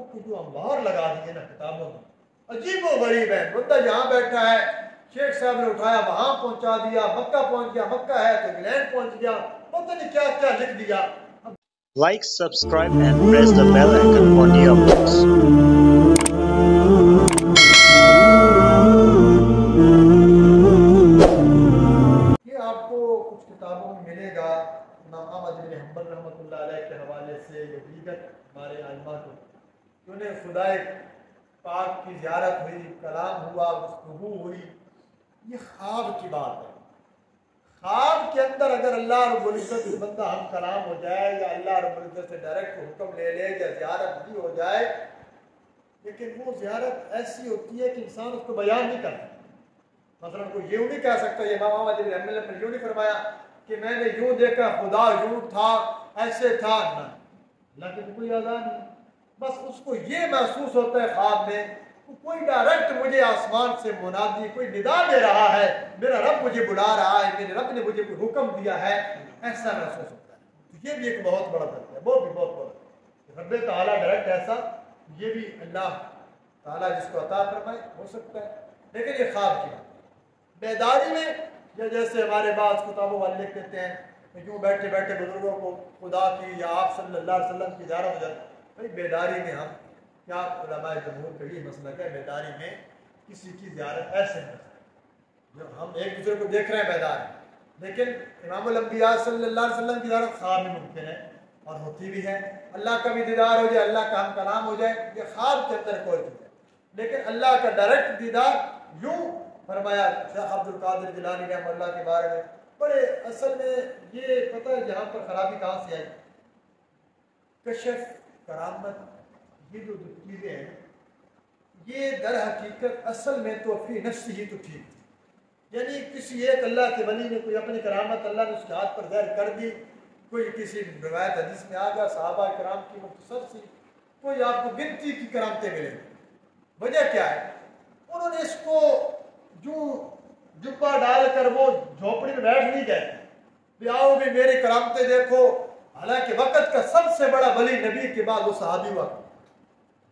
کرامتوں کی جو انوار لگا دیے نا کتابوں میں، عجیب و غریب ہے. بندہ یہاں بیٹھا ہے، شیخ صاحب نے اٹھایا وہاں پہنچا دیا، مکہ پہنچ گیا، مکہ ہے تو انگلینڈ پہنچ گیا، پتہ نہیں کیا کیا لکھ دیا. Like, subscribe and press the bell icon for new updates. یہ آپ کو کچھ کتابوں میں ملے گا امام احمد بن حنبل رحمۃ اللہ علیہ کے حوالے سے، یا دیگر ہمارے علماء کو، کہ انہیں خدائے پاک کی زیارت ہوئی، کلام ہوا، گفتگو ہوئی. یہ خواب کی بات ہے. خواب کے اندر اگر اللہ رب العزت سے بندہ ہم کلام ہو جائے، یا اللہ رب العزت سے ڈائریکٹ حکم لے لے، یا زیارت بھی ہو جائے، لیکن وہ زیارت ایسی ہوتی ہے کہ انسان اس کو بیان نہیں کرتا. مثلا کوئی یوں نہیں کہہ سکتا، یہ امام احمد بن حنبل نے یوں نہیں فرمایا کہ میں نے یوں دیکھا خدا یوں تھا، ایسے تھا. نہ، اللہ کی کوئی اذان نہیں. بس اس کو یہ محسوس ہوتا ہے خواب میں کوئی ڈائریکٹ مجھے آسمان سے منادی، کوئی ندا دے رہا ہے، میرا رب مجھے بلا رہا ہے، میرے رب نے مجھے کوئی حکم دیا ہے، ایسا محسوس ہوتا ہے. تو یہ بھی ایک بہت بڑا درجہ ہے، وہ بھی بہت بڑا. رب تعالیٰ ڈائریکٹ ایسا، یہ بھی اللہ تعالیٰ جس کو عطا فرمائے ہو سکتا ہے. لیکن یہ خواب کی بات بیداری میں، یا جیسے ہمارے بعض کتابوں والے لکھ دیتے ہیں کہ یوں بیٹھے بیٹھے بزرگوں کو خدا کی یا آپ صلی اللہ علیہ وسلم کی زیارت ہو جاتی. بھائی بیداری میں ہم کیا، علماء جمہور کا یہ مسئلہ ہے، بیداری میں کسی کی زیارت ایسے نہیں، جب ہم ایک دوسرے کو دیکھ رہے ہیں بیدار ہیں. لیکن امام الانبیاء صلی اللہ علیہ وسلم کی زیارت خواب میں ممکن ہے اور ہوتی بھی ہے. اللہ کا بھی دیدار ہو جائے، اللہ کا ہم کلام ہو جائے، یہ خواب کے اندر کوئی چیز ہے. لیکن اللہ کا ڈائریکٹ دیدار، یوں فرمایا شیخ عبد القادر جیلانی رحمۃ اللہ کے بارے میں، بڑے اصل میں یہ پتہ ہے یہاں پر خرابی کہاں سے آئی. کشف، کرامت، یہ جو چیزیں ہیں، یہ در حقیقت اصل میں تو فی نفسی ہی تو ٹھیک تھی. یعنی کسی ایک اللہ کے ولی نے کوئی اپنی کرامت اللہ نے اس کے ہاتھ پر ظاہر کر دی، کوئی کسی روایت حدیث میں آ گیا، صحابہ کرام کی مختصر سی کوئی آپ کو گنتی کی کرامتیں ملیں. وجہ کیا ہے؟ انہوں نے اس کو جو جبہ ڈال کر وہ جھوپڑی میں بیٹھ نہیں گئے بھی آؤ بھی میری کرامتیں دیکھو. حالانکہ وقت کا سب سے بڑا ولی نبی کے بعد وہ صحابی ہوا،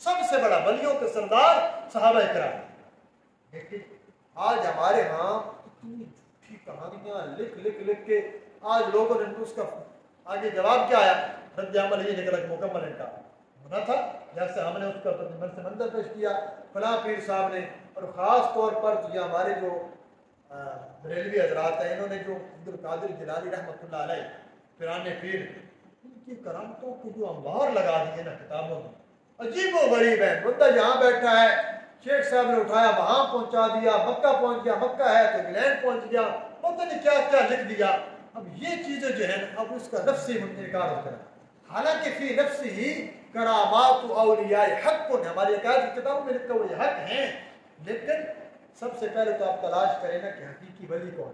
سب سے بڑا ولیوں کے سردار صحابہ کرام. لیکن آج ہمارے ہاں اتنی جھوٹی کہانیاں لکھ لکھ لکھ کے آج لوگوں نے اس کا آگے جواب کیا آیا، رد عمل یہ نکلا کہ مکمل ان کا ہونا تھا. جیسے ہم نے اس کا منظر پیش کیا فلاں پیر صاحب نے، اور خاص طور پر یہ ہمارے جو بریلوی حضرات ہیں، انہوں نے جو عبد القادر جیلانی رحمۃ اللہ علیہ پیران پیر، ان کی کرامتوں کی جو انوار لگا دیے نا کتابوں میں، عجیب و غریب ہے. بندہ یہاں بیٹھا ہے، شیخ صاحب نے اٹھایا وہاں پہنچا دیا، مکہ پہنچ گیا، مکہ ہے تو انگلینڈ پہنچ گیا، پتہ نہیں کیا کیا لکھ دیا. اب یہ چیزیں جو ہیں اب اس کا نفسی انکار ہوتا ہے. حالانکہ فی نفسی ہی کرامات اولیاء حق نے، ہماری عقائد کی کتابوں میں لکھا ہوا یہ حق ہیں. لیکن سب سے پہلے تو آپ تلاش کریں نا کہ حقیقی ولی کون.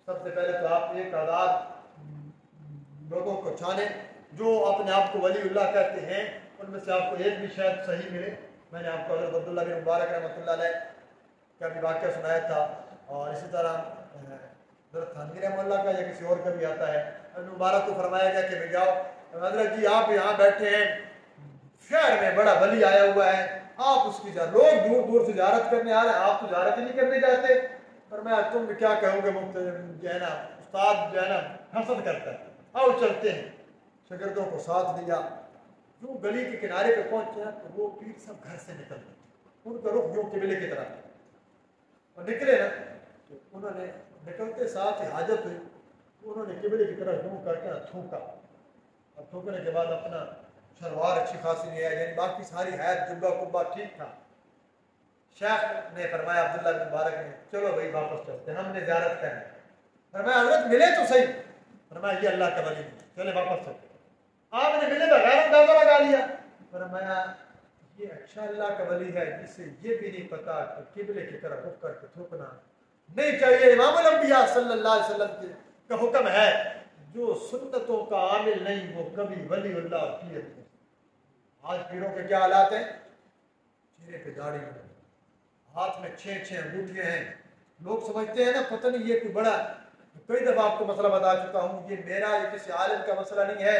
سب سے پہلے تو آپ 1000 لوگوں کو چھانے جو اپنے آپ کو ولی اللہ کہتے ہیں، ان میں سے آپ کو ایک بھی شاید صحیح ملے. میں نے آپ کو حضرت عبداللہ بن مبارک رحمۃ اللہ علیہ کا بھی واقعہ سنایا تھا، اور اسی طرح حضرت تھانوی رحمۃ اللہ کا یا کسی اور کا بھی آتا ہے. ابن مبارک کو فرمایا گیا کہ جاؤ حضرت جی آپ یہاں بیٹھے ہیں، شہر میں بڑا ولی آیا ہوا ہے، آپ اس کی لوگ دور دور سے زیارت کرنے آ رہے ہیں، آپ تو زیارت ہی نہیں کرنے جاتے. فرمایا تم کیا کہو گے، جو ہے نا استاد جو ہے نا حسد کرتا ہے، آؤ چلتے ہیں. شاگردوں کو ساتھ دیا، جو گلی کے کنارے پہ پہنچے تو وہ پیر سب گھر سے نکل گئے، ان کا رخ جو قبلے کی طرف، اور نکلے نا تو انہوں نے نکلتے ساتھ ہی حاجت ہوئی، انہوں نے قبلے کی طرف یوں کر کے تھوکا، اور تھوکنے کے بعد اپنا شلوار اچھی خاصی نہیں ہے، یعنی باقی ساری حیات جبہ کبہ ٹھیک تھا. شیخ نے فرمایا عبداللہ بن مبارک نے چلو بھائی واپس چلتے ہیں، ہم نے زیارت کرنی. فرمایا حضرت ملے تو صحیح. فرمایا یہ اللہ کا ولی نہیں، چلے واپس چلتے. آپ نے ملے بغیر اندازہ لگا لیا. فرمایا یہ اچھا اللہ کا ولی ہے جسے یہ بھی نہیں پتا کہ قبلے کی طرف رخ کر کے تھوکنا نہیں چاہیے. امام الانبیاء صلی اللہ علیہ وسلم کا حکم ہے جو سنتوں کا عامل نہیں وہ کبھی ولی اللہ اور پیر نہیں. آج پیروں کے کیا حالات ہیں؟ چہرے پہ داڑھی، ہاتھ میں 6 انگوٹھیاں ہیں. لوگ سمجھتے ہیں نا پتہ نہیں یہ کوئی بڑا، کئی دفعہ آپ کو مسئلہ بتا چکا ہوں، یہ میرا یا کسی عالم کا مسئلہ نہیں ہے.